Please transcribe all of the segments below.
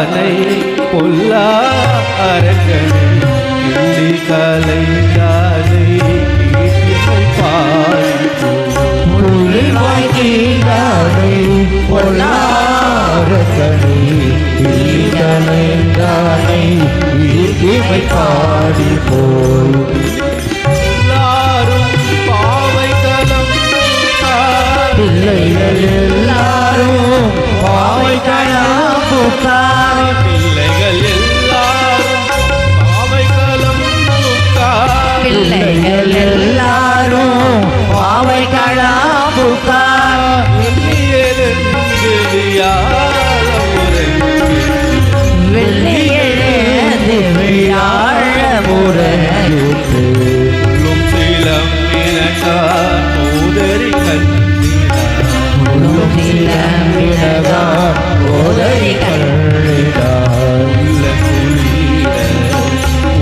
யானை பொல்லா அரக்கனை கிள்ளி கலைந்தானை புள்ளிவாய் தீண்டானை பொல்லாரக்கனை கிள்ளி கலைந்தானை இவை பாடி போய் எல்லாரும் பாவை கலம் பிள்ளைகள் எல்லாரும் பாவை களம் புக்கார் பிள்ளைகள் எல்லாரும் பாவை கலம் பிள்ளைகள் எல்லாரும் பாவை களம் புக்கார் வெள்ளியெழுந்து விழாழ முறையுற்று ஓதரி கண்ணிடார்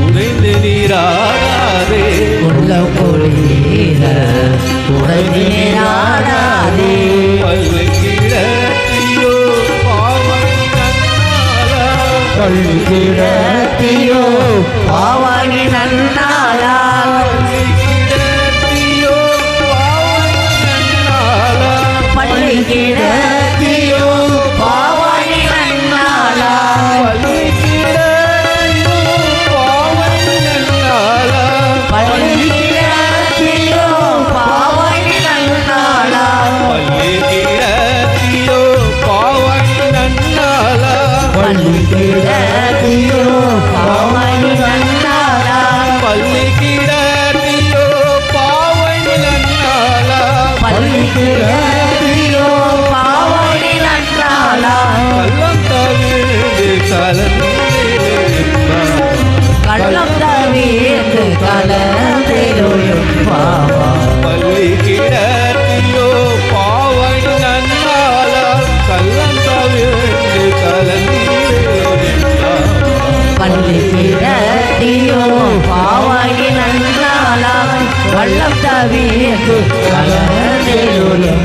உறைந்து நீராடாதே உள்ள பொழியில உறைந்து நீராடாதே பல்லை கிழத்தியோ பாவை நன்னாளா பள்ளி கிடத்தியோ பாவாணி நன்னாளா பல்லை கிழத்தியோ பாவை நன்னாளா பள்ளி கிடத்தியோ பாவாணி நன்னாளா பல்லை கிழத்தியோ பாவை நன்னாளா பள்ளி கிடத்தியோ பாவாணி நன்னாளா பல்லை கிழத்தியோ பாவை நன்னாளா பள்ளி கிடத்தியோ பாவாணி நன்னாளா பல்லை கிழத்தியோ பாவை நன்னாளா பள்ளி கிடத்தியோ பாவாணி நன்னாளா கள்ளம் தவிர்த்து கள்ளம் தவிர்த்து கலந்தெழும் பாவா பள்ளி கிடத்தியோ பாவை நன்னாளா கள்ளம் தவிர்த்து பள்ளி கிடத்தியோ பாவாணி நன்னாளா கள்ளம் தவிர்த்து கலந்தெழும்